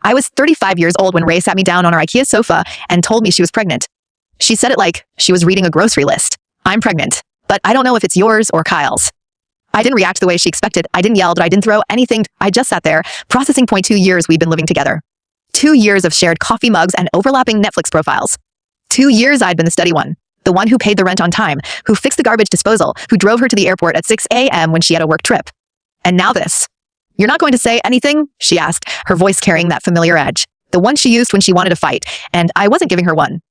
I was 35 years old when Ray sat me down on our IKEA sofa and told me she was pregnant. She said it like she was reading a grocery list. I'm pregnant, but I don't know if it's yours or Kyle's. I didn't react the way she expected. I didn't yell, I didn't throw anything. I just sat there, processing. 2 years we'd been living together. 2 years of shared coffee mugs and overlapping Netflix profiles. 2 years I'd been the steady one. The one who paid the rent on time, who fixed the garbage disposal, who drove her to the airport at 6 a.m. when she had a work trip. And now this. You're not going to say anything? She asked, her voice carrying that familiar edge. The one she used when she wanted to fight, and I wasn't giving her one.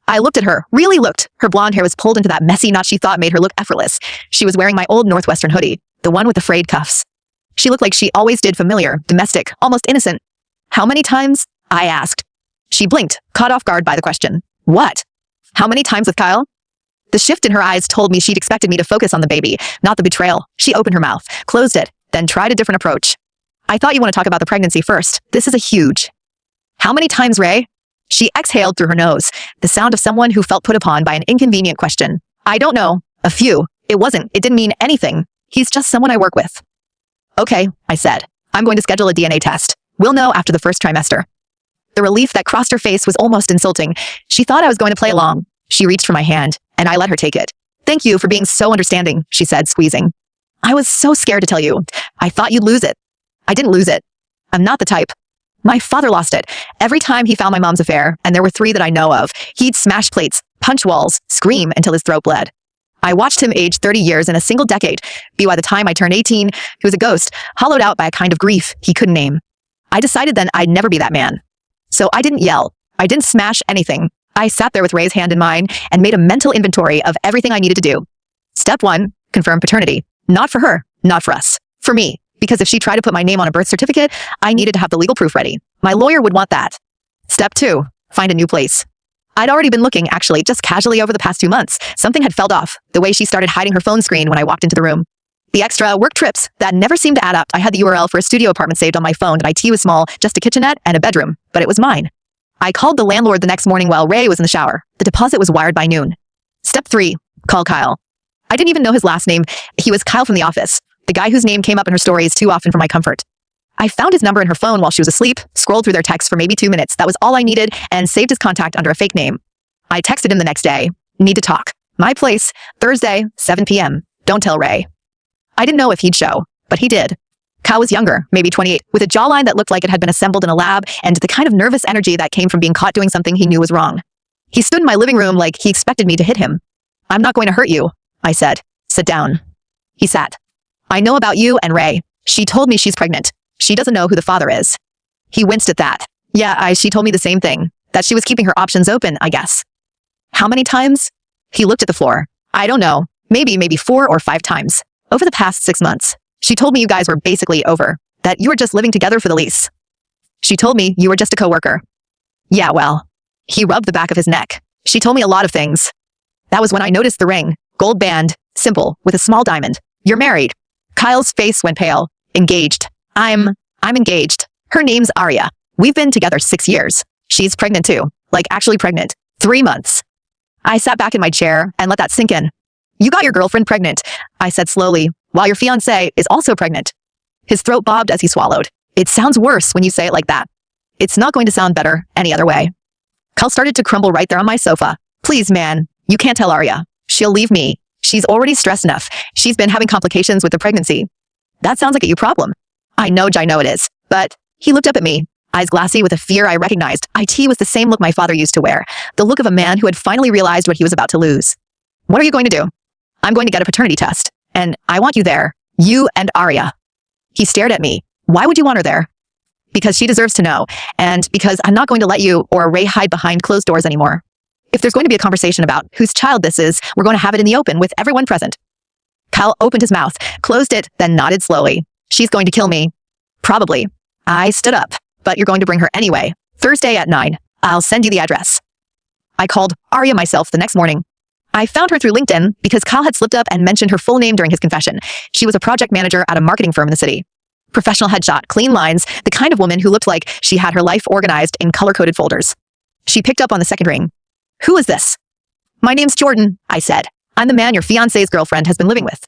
I looked at her, really looked. Her blonde hair was pulled into that messy knot she thought made her look effortless. She was wearing my old Northwestern hoodie, the one with the frayed cuffs. She looked like she always did, familiar, domestic, almost innocent. How many times? I asked. She blinked, caught off guard by the question. What? How many times with Kyle? The shift in her eyes told me she'd expected me to focus on the baby, not the betrayal. She opened her mouth, closed it, then tried a different approach. I thought you want to talk about the pregnancy first. This is a huge. How many times, Ray? She exhaled through her nose, the sound of someone who felt put upon by an inconvenient question. I don't know. A few. It didn't mean anything. He's just someone I work with. Okay, I said. I'm going to schedule a DNA test. We'll know after the first trimester. The relief that crossed her face was almost insulting. She thought I was going to play along. She reached for my hand, and I let her take it. Thank you for being so understanding, she said, squeezing. I was so scared to tell you. I thought you'd lose it. I didn't lose it. I'm not the type. My father lost it. Every time he found my mom's affair, and there were 3 that I know of, he'd smash plates, punch walls, scream until his throat bled. I watched him age 30 years in a single decade. By the time I turned 18, he was a ghost, hollowed out by a kind of grief he couldn't name. I decided then I'd never be that man. So I didn't yell. I didn't smash anything. I sat there with Ray's hand in mine and made a mental inventory of everything I needed to do. Step 1, confirm paternity. Not for her, not for us. For me. Because if she tried to put my name on a birth certificate, I needed to have the legal proof ready. My lawyer would want that. Step 2, find a new place. I'd already been looking, actually, just casually over the past 2 months. Something had felt off, the way she started hiding her phone screen when I walked into the room. The extra work trips that never seemed to add up. I had the URL for a studio apartment saved on my phone, and IT was small, just a kitchenette and a bedroom, but it was mine. I called the landlord the next morning while Ray was in the shower. The deposit was wired by noon. Step 3, call Kyle. I didn't even know his last name. He was Kyle from the office. The guy whose name came up in her stories too often for my comfort. I found his number in her phone while she was asleep, scrolled through their texts for maybe 2 minutes. That was all I needed, and saved his contact under a fake name. I texted him the next day. Need to talk. My place, Thursday, 7 p.m. Don't tell Ray. I didn't know if he'd show, but he did. Kyle was younger, maybe 28, with a jawline that looked like it had been assembled in a lab, and the kind of nervous energy that came from being caught doing something he knew was wrong. He stood in my living room like he expected me to hit him. I'm not going to hurt you, I said. Sit down. He sat. I know about you and Ray. She told me she's pregnant. She doesn't know who the father is. He winced at that. Yeah, she told me the same thing. That she was keeping her options open, I guess. How many times? He looked at the floor. I don't know. Maybe 4 or 5 times. Over the past 6 months. She told me you guys were basically over. That you were just living together for the lease. She told me you were just a coworker. Yeah, well. He rubbed the back of his neck. She told me a lot of things. That was when I noticed the ring. Gold band. Simple. With a small diamond. You're married. Kyle's face went pale. Engaged. I'm engaged. Her name's Arya. We've been together 6 years. She's pregnant too. Like actually pregnant. 3 months. I sat back in my chair and let that sink in. You got your girlfriend pregnant, I said slowly, while your fiancé is also pregnant. His throat bobbed as he swallowed. It sounds worse when you say it like that. It's not going to sound better any other way. Kyle started to crumble right there on my sofa. Please, man, you can't tell Arya. She'll leave me. She's already stressed enough. She's been having complications with the pregnancy. That sounds like a you problem. I know it is. But he looked up at me, eyes glassy with a fear I recognized. IT was the same look my father used to wear. The look of a man who had finally realized what he was about to lose. What are you going to do? I'm going to get a paternity test. And I want you there. You and Arya. He stared at me. Why would you want her there? Because she deserves to know. And because I'm not going to let you or Ray hide behind closed doors anymore. If there's going to be a conversation about whose child this is, we're going to have it in the open with everyone present. Kyle opened his mouth, closed it, then nodded slowly. She's going to kill me. Probably. I stood up. But you're going to bring her anyway. Thursday at 9. I'll send you the address. I called Arya myself the next morning. I found her through LinkedIn because Kyle had slipped up and mentioned her full name during his confession. She was a project manager at a marketing firm in the city. Professional headshot, clean lines, the kind of woman who looked like she had her life organized in color-coded folders. She picked up on the second ring. Who is this? My name's Jordan, I said. I'm the man your fiancé's girlfriend has been living with.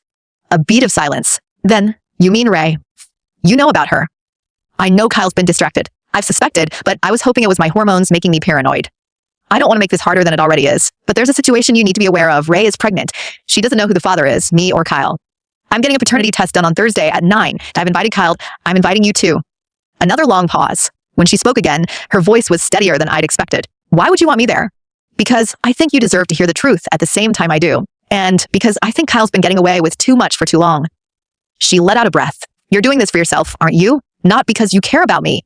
A beat of silence. Then, you mean Ray. You know about her. I know Kyle's been distracted. I've suspected, but I was hoping it was my hormones making me paranoid. I don't want to make this harder than it already is, but there's a situation you need to be aware of. Ray is pregnant. She doesn't know who the father is, me or Kyle. I'm getting a paternity test done on Thursday at 9. I've invited Kyle. I'm inviting you too. Another long pause. When she spoke again, her voice was steadier than I'd expected. Why would you want me there? Because I think you deserve to hear the truth at the same time I do. And because I think Kyle's been getting away with too much for too long. She let out a breath. You're doing this for yourself, aren't you? Not because you care about me.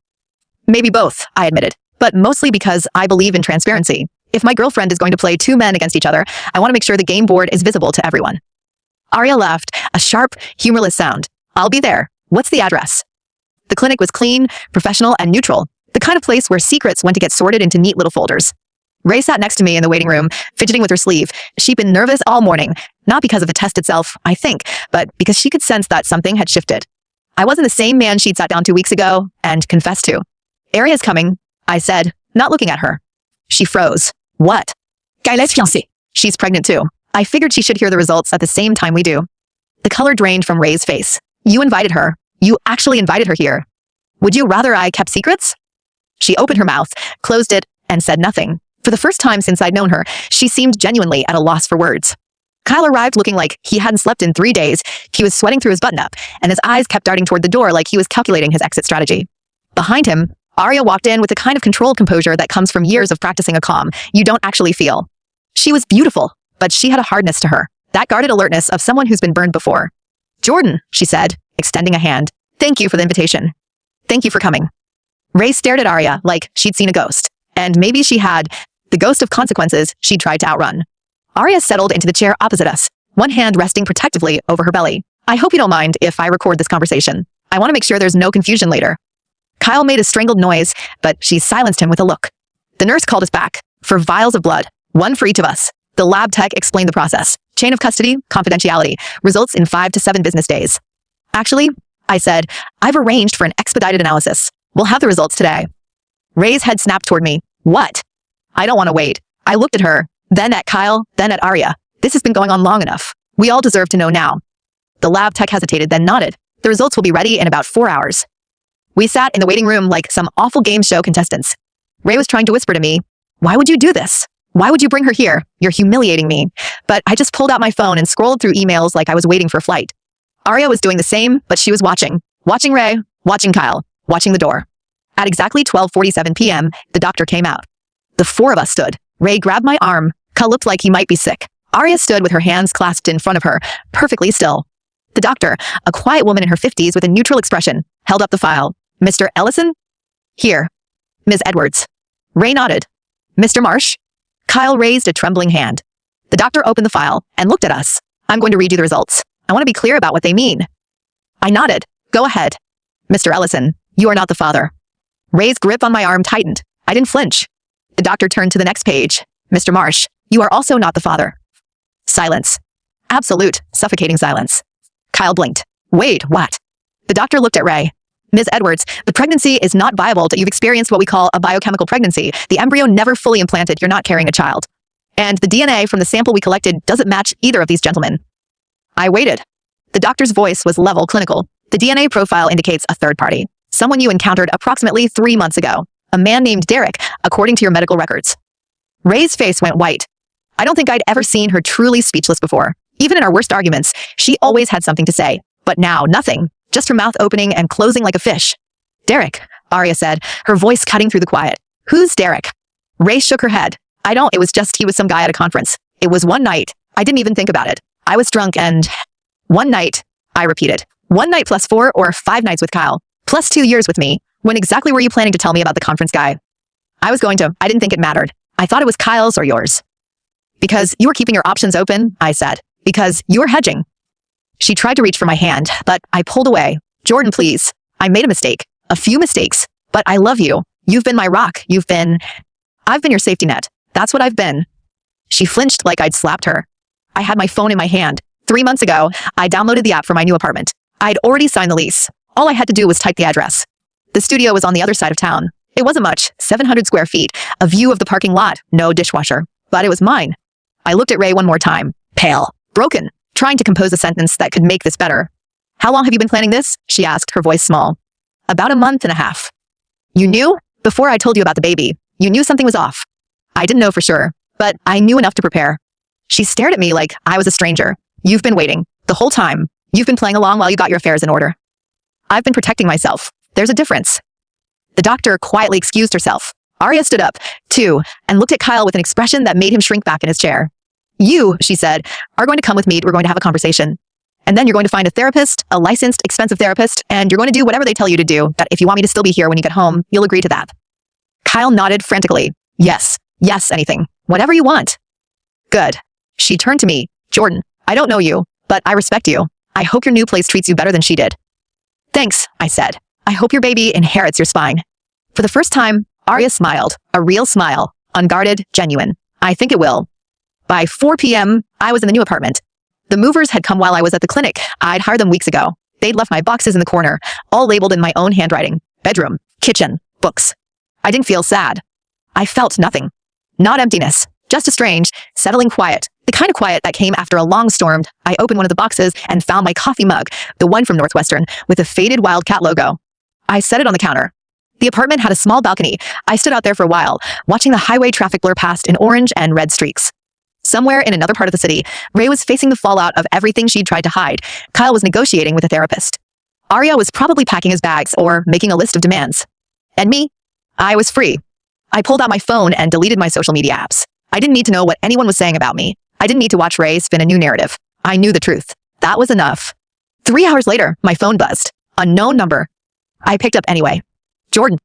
Maybe both, I admitted, but mostly because I believe in transparency. If my girlfriend is going to play two men against each other, I want to make sure the game board is visible to everyone. Arya laughed, a sharp, humorless sound. I'll be there. What's the address? The clinic was clean, professional, and neutral. The kind of place where secrets went to get sorted into neat little folders. Ray sat next to me in the waiting room, fidgeting with her sleeve. She'd been nervous all morning, not because of the test itself, I think, but because she could sense that something had shifted. I wasn't the same man she'd sat down 2 weeks ago and confessed to. Arya's coming, I said, not looking at her. She froze. What? Kayla's fiancée. She's pregnant too. I figured she should hear the results at the same time we do. The color drained from Ray's face. You invited her. You actually invited her here. Would you rather I kept secrets? She opened her mouth, closed it, and said nothing. For the first time since I'd known her, she seemed genuinely at a loss for words. Kyle arrived looking like he hadn't slept in 3 days. He was sweating through his button-up, and his eyes kept darting toward the door like he was calculating his exit strategy. Behind him, Arya walked in with the kind of controlled composure that comes from years of practicing a calm you don't actually feel. She was beautiful, but she had a hardness to her, that guarded alertness of someone who's been burned before. Jordan, she said, extending a hand. Thank you for the invitation. Thank you for coming. Ray stared at Arya like she'd seen a ghost, and maybe she had, the ghost of consequences she'd tried to outrun. Arya settled into the chair opposite us, one hand resting protectively over her belly. I hope you don't mind if I record this conversation. I want to make sure there's no confusion later. Kyle made a strangled noise, but she silenced him with a look. The nurse called us back, for vials of blood, one for each of us. The lab tech explained the process. Chain of custody, confidentiality, results in 5 to 7 business days. Actually, I said, I've arranged for an expedited analysis. We'll have the results today. Ray's head snapped toward me. What? I don't want to wait. I looked at her, then at Kyle, then at Arya. This has been going on long enough. We all deserve to know now. The lab tech hesitated, then nodded. The results will be ready in about 4 hours. We sat in the waiting room like some awful game show contestants. Ray was trying to whisper to me, why would you do this? Why would you bring her here? You're humiliating me. But I just pulled out my phone and scrolled through emails like I was waiting for a flight. Arya was doing the same, but she was watching. Watching Ray, watching Kyle, watching the door. At exactly 12:47 p.m., the doctor came out. The 4 of us stood. Ray grabbed my arm. Kyle looked like he might be sick. Arya stood with her hands clasped in front of her, perfectly still. The doctor, a quiet woman in her 50s with a neutral expression, held up the file. Mr. Ellison? Here. Ms. Edwards. Ray nodded. Mr. Marsh? Kyle raised a trembling hand. The doctor opened the file and looked at us. I'm going to read you the results. I want to be clear about what they mean. I nodded. Go ahead. Mr. Ellison, you are not the father. Ray's grip on my arm tightened. I didn't flinch. The doctor turned to the next page. Mr. Marsh, you are also not the father. Silence. Absolute, suffocating silence. Kyle blinked. Wait, what? The doctor looked at Ray. Ms. Edwards, the pregnancy is not viable. You've experienced what we call a biochemical pregnancy. The embryo never fully implanted. You're not carrying a child. And the DNA from the sample we collected doesn't match either of these gentlemen. I waited. The doctor's voice was level clinical. The DNA profile indicates a third party. Someone you encountered approximately 3 months ago. A man named Derek, according to your medical records. Ray's face went white. I don't think I'd ever seen her truly speechless before. Even in our worst arguments, she always had something to say. But now, nothing. Just her mouth opening and closing like a fish. Derek, Arya said, her voice cutting through the quiet. Who's Derek? Ray shook her head. It was just he was some guy at a conference. It was one night. I didn't even think about it. I was drunk and... One night, I repeated. 1 night plus 4 or 5 nights with Kyle. Plus 2 years with me. When exactly were you planning to tell me about the conference guy? I didn't think it mattered. I thought it was Kyle's or yours. Because you were keeping your options open, I said. Because you were hedging. She tried to reach for my hand, but I pulled away. Jordan, please. I made a mistake. A few mistakes. But I love you. You've been my rock. I've been your safety net. That's what I've been. She flinched like I'd slapped her. I had my phone in my hand. 3 months ago, I downloaded the app for my new apartment. I'd already signed the lease. All I had to do was type the address. The studio was on the other side of town. It wasn't much, 700 square feet, a view of the parking lot, no dishwasher. But it was mine. I looked at Ray one more time, pale, broken, trying to compose a sentence that could make this better. How long have you been planning this? She asked, her voice small. About a month and a half. You knew? Before I told you about the baby, you knew something was off. I didn't know for sure, but I knew enough to prepare. She stared at me like I was a stranger. You've been waiting. The whole time. You've been playing along while you got your affairs in order. I've been protecting myself. There's a difference. The doctor quietly excused herself. Arya stood up, too, and looked at Kyle with an expression that made him shrink back in his chair. You, she said, are going to come with me. We're going to have a conversation. And then you're going to find a therapist, a licensed, expensive therapist, and you're going to do whatever they tell you to do, that if you want me to still be here when you get home, you'll agree to that. Kyle nodded frantically. Yes, anything. Whatever you want. Good. She turned to me. Jordan, I don't know you, but I respect you. I hope your new place treats you better than she did. Thanks, I said. I hope your baby inherits your spine. For the first time, Arya smiled. A real smile. Unguarded, genuine. I think it will. By 4 p.m., I was in the new apartment. The movers had come while I was at the clinic. I'd hired them weeks ago. They'd left my boxes in the corner, all labeled in my own handwriting. Bedroom, kitchen, books. I didn't feel sad. I felt nothing. Not emptiness. Just a strange, settling quiet. The kind of quiet that came after a long storm. I opened one of the boxes and found my coffee mug, the one from Northwestern, with a faded Wildcat logo. I set it on the counter. The apartment had a small balcony. I stood out there for a while, watching the highway traffic blur past in orange and red streaks. Somewhere in another part of the city, Ray was facing the fallout of everything she'd tried to hide. Kyle was negotiating with a therapist. Arya was probably packing his bags or making a list of demands. And me? I was free. I pulled out my phone and deleted my social media apps. I didn't need to know what anyone was saying about me. I didn't need to watch Ray spin a new narrative. I knew the truth. That was enough. 3 hours later, my phone buzzed. Unknown number. I picked up anyway. Jordan.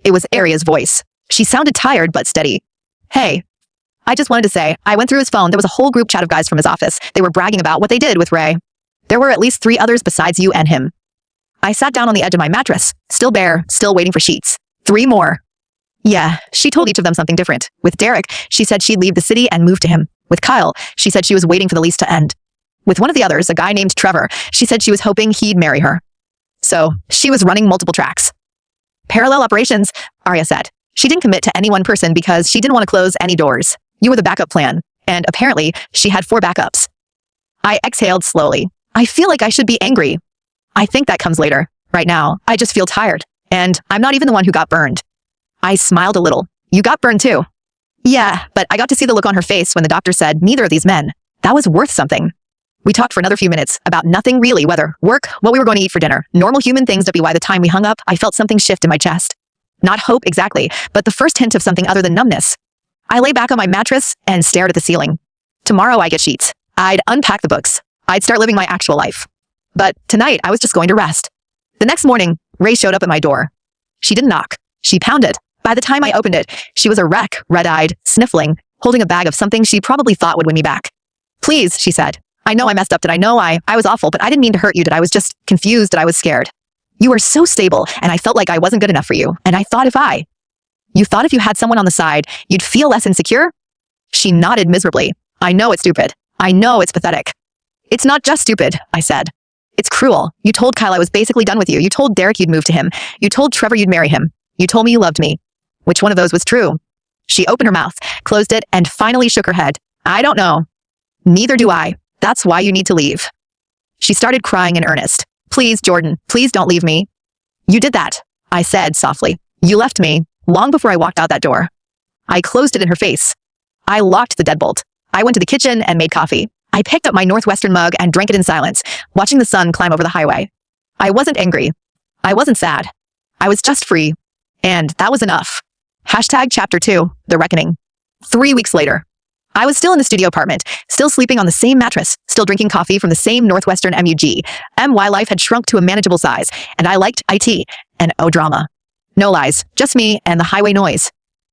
It was Arya's voice. She sounded tired but steady. Hey. I just wanted to say, I went through his phone. There was a whole group chat of guys from his office. They were bragging about what they did with Ray. There were at least 3 others besides you and him. I sat down on the edge of my mattress, still bare, still waiting for sheets. 3 more. Yeah, she told each of them something different. With Derek, she said she'd leave the city and move to him. With Kyle, she said she was waiting for the lease to end. With one of the others, a guy named Trevor, she said she was hoping he'd marry her. So, she was running multiple tracks. Parallel operations, Arya said. She didn't commit to any one person because she didn't want to close any doors. You were the backup plan, and apparently, she had 4 backups. I exhaled slowly. I feel like I should be angry. I think that comes later. Right now, I just feel tired, and I'm not even the one who got burned. I smiled a little. You got burned too. Yeah, but I got to see the look on her face when the doctor said neither of these men. That was worth something. We talked for another few minutes about nothing really, whether work, what we were going to eat for dinner, normal human things. By the time we hung up, I felt something shift in my chest. Not hope exactly, but the first hint of something other than numbness. I lay back on my mattress and stared at the ceiling. Tomorrow I get sheets. I'd unpack the books. I'd start living my actual life. But tonight I was just going to rest. The next morning, Ray showed up at my door. She didn't knock. She pounded. By the time I opened it, she was a wreck, red-eyed, sniffling, holding a bag of something she probably thought would win me back. Please, she said. I know I messed up. I know I was awful, but I didn't mean to hurt you. I was just confused. I was scared. You were so stable, and I felt like I wasn't good enough for you. And I thought you thought if you had someone on the side, you'd feel less insecure? She nodded miserably. I know it's stupid. I know it's pathetic. It's not just stupid, I said. It's cruel. You told Kyle I was basically done with you. You told Derek you'd move to him. You told Trevor you'd marry him. You told me you loved me. Which one of those was true? She opened her mouth, closed it, and finally shook her head. I don't know. Neither do I. That's why you need to leave. She started crying in earnest. Please, Jordan, please don't leave me. You did that, I said softly. You left me, long before I walked out that door. I closed it in her face. I locked the deadbolt. I went to the kitchen and made coffee. I picked up my Northwestern mug and drank it in silence, watching the sun climb over the highway. I wasn't angry. I wasn't sad. I was just free. And that was enough. Chapter 2, The Reckoning. 3 weeks later. I was still in the studio apartment, still sleeping on the same mattress, still drinking coffee from the same Northwestern MUG. MY life had shrunk to a manageable size, and I liked IT and drama. No lies, just me and the highway noise.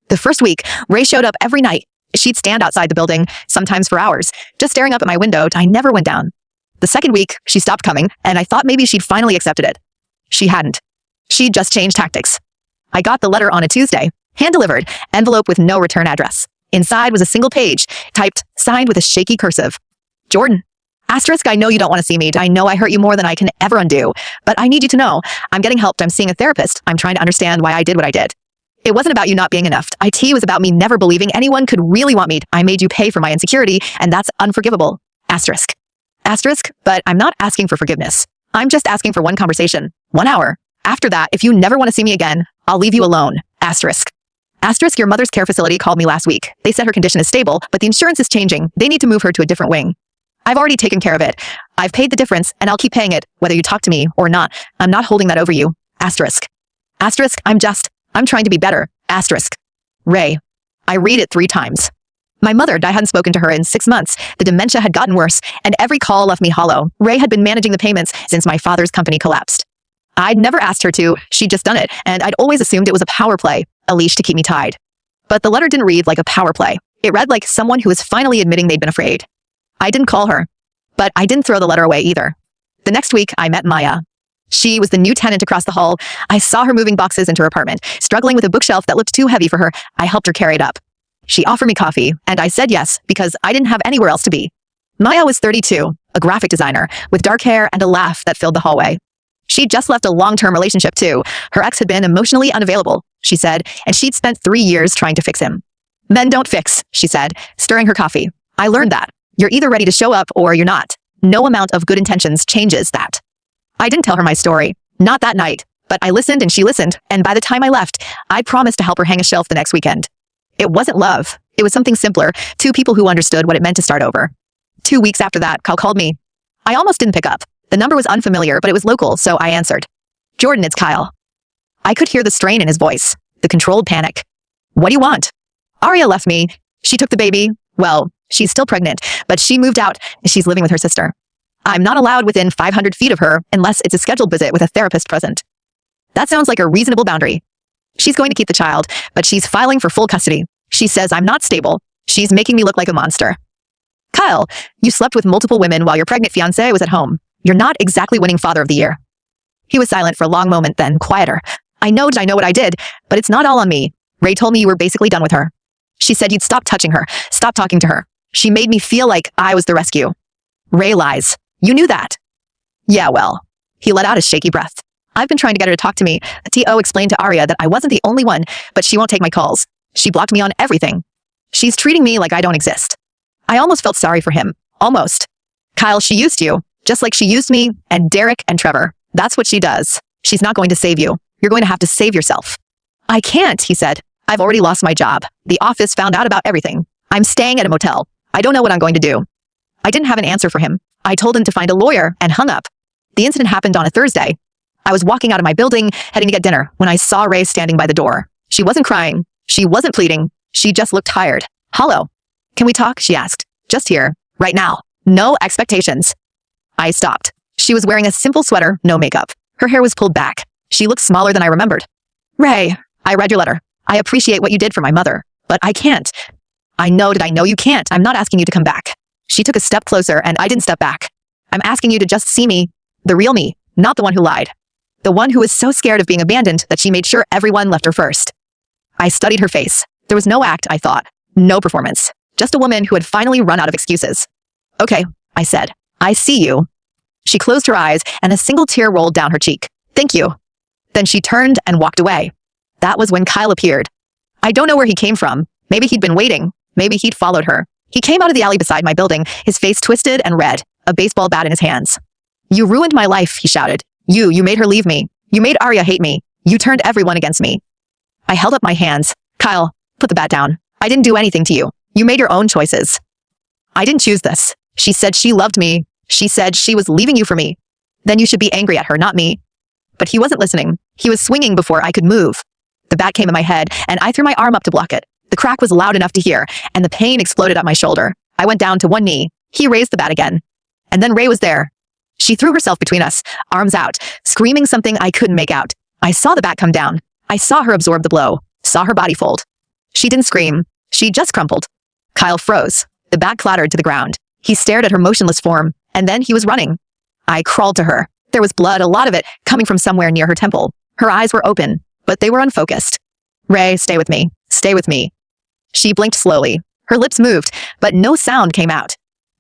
The first week, Ray showed up every night. She'd stand outside the building, sometimes for hours, just staring up at my window. I never went down. The second week, she stopped coming, and I thought maybe she'd finally accepted it. She hadn't. She'd just changed tactics. I got the letter on a Tuesday, hand-delivered, envelope with no return address. Inside was a single page, typed, signed with a shaky cursive. Jordan. Asterisk, I know you don't want to see me. I know I hurt you more than I can ever undo. But I need you to know, I'm getting help. I'm seeing a therapist. I'm trying to understand why I did what I did. It wasn't about you not being enough. IT was about me never believing anyone could really want me. I made you pay for my insecurity, and that's unforgivable. Asterisk. Asterisk, but I'm not asking for forgiveness. I'm just asking for one conversation. 1 hour. After that, if you never want to see me again, I'll leave you alone. Asterisk. Asterisk, your mother's care facility called me last week. They said her condition is stable, but the insurance is changing. They need to move her to a different wing. I've already taken care of it. I've paid the difference, and I'll keep paying it, whether you talk to me or not. I'm not holding that over you. Asterisk. Asterisk, I'm trying to be better. Asterisk. Ray. I read it 3 times. My mother, I hadn't spoken to her in 6 months. The dementia had gotten worse, and every call left me hollow. Ray had been managing the payments since my father's company collapsed. I'd never asked her to, she'd just done it, and I'd always assumed it was a power play, a leash to keep me tied. But the letter didn't read like a power play. It read like someone who was finally admitting they'd been afraid. I didn't call her, but I didn't throw the letter away either. The next week, I met Maya. She was the new tenant across the hall. I saw her moving boxes into her apartment, struggling with a bookshelf that looked too heavy for her. I helped her carry it up. She offered me coffee, and I said yes because I didn't have anywhere else to be. Maya was 32, a graphic designer, with dark hair and a laugh that filled the hallway. She'd just left a long-term relationship too. Her ex had been emotionally unavailable, she said, and she'd spent 3 years trying to fix him. Men don't fix, she said, stirring her coffee. I learned that. You're either ready to show up or you're not. No amount of good intentions changes that. I didn't tell her my story. Not that night. But I listened and she listened, and by the time I left, I promised to help her hang a shelf the next weekend. It wasn't love. It was something simpler. 2 people who understood what it meant to start over. 2 weeks after that, Kyle called me. I almost didn't pick up. The number was unfamiliar, but it was local, so I answered. Jordan, it's Kyle. I could hear the strain in his voice, the controlled panic. What do you want? Aria left me. She took the baby. Well, she's still pregnant, but she moved out and she's living with her sister. I'm not allowed within 500 feet of her unless it's a scheduled visit with a therapist present. That sounds like a reasonable boundary. She's going to keep the child, but she's filing for full custody. She says I'm not stable. She's making me look like a monster. Kyle, you slept with multiple women while your pregnant fiancé was at home. You're not exactly winning Father of the Year. He was silent for a long moment, then quieter. I know what I did, but it's not all on me. Ray told me you were basically done with her. She said you'd stop touching her, stop talking to her. She made me feel like I was the rescue. Ray lies. You knew that. Yeah, well. He let out a shaky breath. I've been trying to get her to talk to me. The TO explained to Aria that I wasn't the only one, but she won't take my calls. She blocked me on everything. She's treating me like I don't exist. I almost felt sorry for him. Almost. Kyle, she used you, just like she used me and Derek and Trevor. That's what she does. She's not going to save you. You're going to have to save yourself. I can't, he said. I've already lost my job. The office found out about everything. I'm staying at a motel. I don't know what I'm going to do. I didn't have an answer for him. I told him to find a lawyer and hung up. The incident happened on a Thursday. I was walking out of my building, heading to get dinner, when I saw Ray standing by the door. She wasn't crying. She wasn't pleading. She just looked tired. Hollow. Can we talk? She asked. Just here. Right now. No expectations. I stopped. She was wearing a simple sweater, no makeup. Her hair was pulled back. She looked smaller than I remembered. Ray, I read your letter. I appreciate what you did for my mother, but I can't. I know you can't. I'm not asking you to come back. She took a step closer and I didn't step back. I'm asking you to just see me, the real me, not the one who lied. The one who was so scared of being abandoned that she made sure everyone left her first. I studied her face. There was no act, I thought. No performance. Just a woman who had finally run out of excuses. Okay, I said. I see you. She closed her eyes and a single tear rolled down her cheek. Thank you. Then she turned and walked away. That was when Kyle appeared. I don't know where he came from. Maybe he'd been waiting. Maybe he'd followed her. He came out of the alley beside my building, his face twisted and red, a baseball bat in his hands. You ruined my life, he shouted. You made her leave me. You made Aria hate me. You turned everyone against me. I held up my hands. Kyle, put the bat down. I didn't do anything to you. You made your own choices. I didn't choose this. She said she loved me. She said she was leaving you for me. Then you should be angry at her, not me. But he wasn't listening. He was swinging before I could move. The bat came in my head, and I threw my arm up to block it. The crack was loud enough to hear, and the pain exploded up my shoulder. I went down to one knee. He raised the bat again. And then Ray was there. She threw herself between us, arms out, screaming something I couldn't make out. I saw the bat come down. I saw her absorb the blow, saw her body fold. She didn't scream. She just crumpled. Kyle froze. The bat clattered to the ground. He stared at her motionless form, and then he was running. I crawled to her. There was blood, a lot of it, coming from somewhere near her temple. Her eyes were open, but they were unfocused. Ray, stay with me. Stay with me. She blinked slowly. Her lips moved, but no sound came out.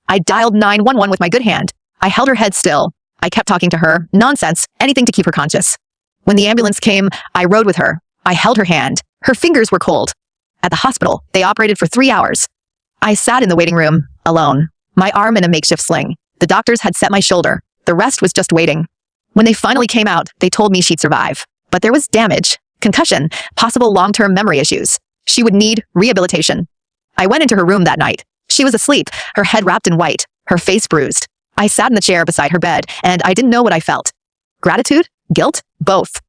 I dialed 911 with my good hand. I held her head still. I kept talking to her. Nonsense. Anything to keep her conscious. When the ambulance came, I rode with her. I held her hand. Her fingers were cold. At the hospital, they operated for 3 hours. I sat in the waiting room, alone, my arm in a makeshift sling. The doctors had set my shoulder. The rest was just waiting. When they finally came out, they told me she'd survive. But there was damage. concussion, possible long-term memory issues. She would need rehabilitation. I went into her room that night. She was asleep, her head wrapped in white, her face bruised. I sat in the chair beside her bed, and I didn't know what I felt. Gratitude? Guilt? Both.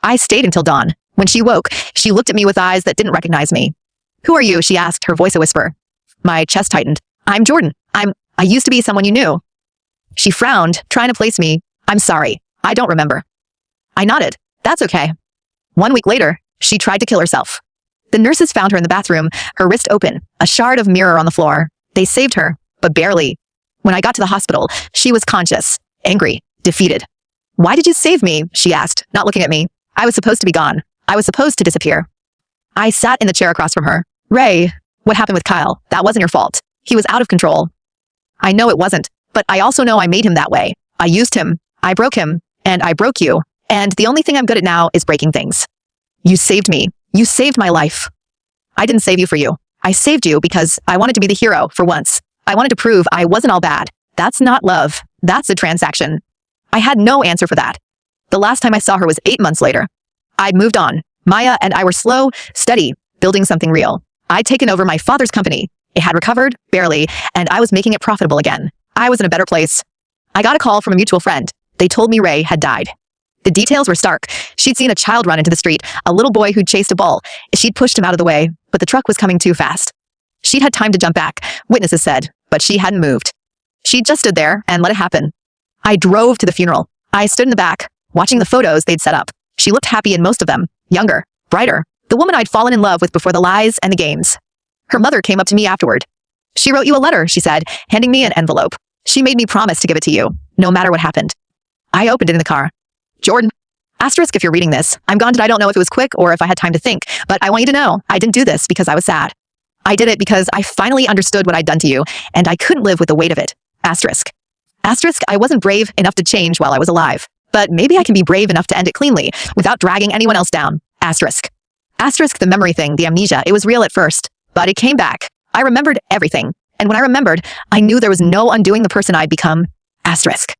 I stayed until dawn. When she woke, she looked at me with eyes that didn't recognize me. "Who are you?" she asked, her voice a whisper. My chest tightened. "I'm Jordan. I used to be someone you knew." She frowned, trying to place me. "I'm sorry. I don't remember." I nodded. "That's okay." 1 week later, she tried to kill herself. The nurses found her in the bathroom, her wrist open, a shard of mirror on the floor. They saved her, but barely. When I got to the hospital, she was conscious, angry, defeated. "Why did you save me?" she asked, not looking at me. I was supposed to be gone. I was supposed to disappear. I sat in the chair across from her. "Ray, what happened with Kyle? That wasn't your fault. He was out of control." "I know it wasn't, but I also know I made him that way. I used him, I broke him, and I broke you. And the only thing I'm good at now is breaking things. You saved me. You saved my life." "I didn't save you for you. I saved you because I wanted to be the hero for once. I wanted to prove I wasn't all bad. That's not love. That's a transaction." I had no answer for that. The last time I saw her was 8 months later. I'd moved on. Maya and I were slow, steady, building something real. I'd taken over my father's company. It had recovered, barely, and I was making it profitable again. I was in a better place. I got a call from a mutual friend. They told me Ray had died. The details were stark. She'd seen a child run into the street, a little boy who'd chased a ball. She'd pushed him out of the way, but the truck was coming too fast. She'd had time to jump back, witnesses said, but she hadn't moved. She'd just stood there and let it happen. I drove to the funeral. I stood in the back, watching the photos they'd set up. She looked happy in most of them, younger, brighter, the woman I'd fallen in love with before the lies and the games. Her mother came up to me afterward. "She wrote you a letter," she said, handing me an envelope. "She made me promise to give it to you, no matter what happened." I opened it in the car. "Jordan, asterisk if you're reading this, I'm gone. I don't know if it was quick or if I had time to think, but I want you to know I didn't do this because I was sad. I did it because I finally understood what I'd done to you, and I couldn't live with the weight of it. Asterisk. Asterisk, I wasn't brave enough to change while I was alive, but maybe I can be brave enough to end it cleanly without dragging anyone else down. Asterisk. Asterisk, the memory thing, the amnesia, it was real at first, but it came back. I remembered everything, and when I remembered, I knew there was no undoing the person I'd become. Asterisk.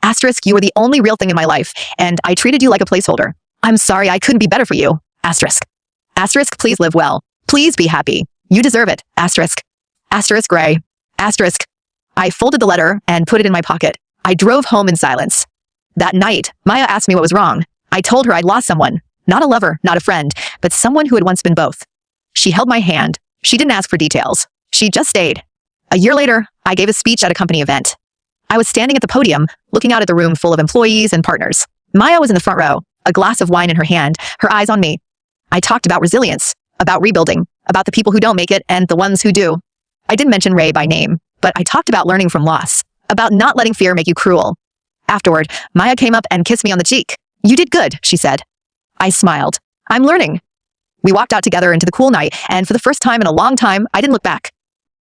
Asterisk, you were the only real thing in my life, and I treated you like a placeholder. I'm sorry I couldn't be better for you. Asterisk. Asterisk, please live well. Please be happy. You deserve it. Asterisk. Asterisk, Ray. Asterisk. I folded the letter and put it in my pocket. I drove home in silence. That night, Maya asked me what was wrong. I told her I'd lost someone. Not a lover, not a friend, but someone who had once been both. She held my hand. She didn't ask for details. She just stayed. A year later, I gave a speech at a company event. I was standing at the podium, looking out at the room full of employees and partners. Maya was in the front row, a glass of wine in her hand, her eyes on me. I talked about resilience, about rebuilding, about the people who don't make it and the ones who do. I didn't mention Ray by name, but I talked about learning from loss, about not letting fear make you cruel. Afterward, Maya came up and kissed me on the cheek. "You did good," she said. I smiled. "I'm learning." We walked out together into the cool night, and for the first time in a long time, I didn't look back.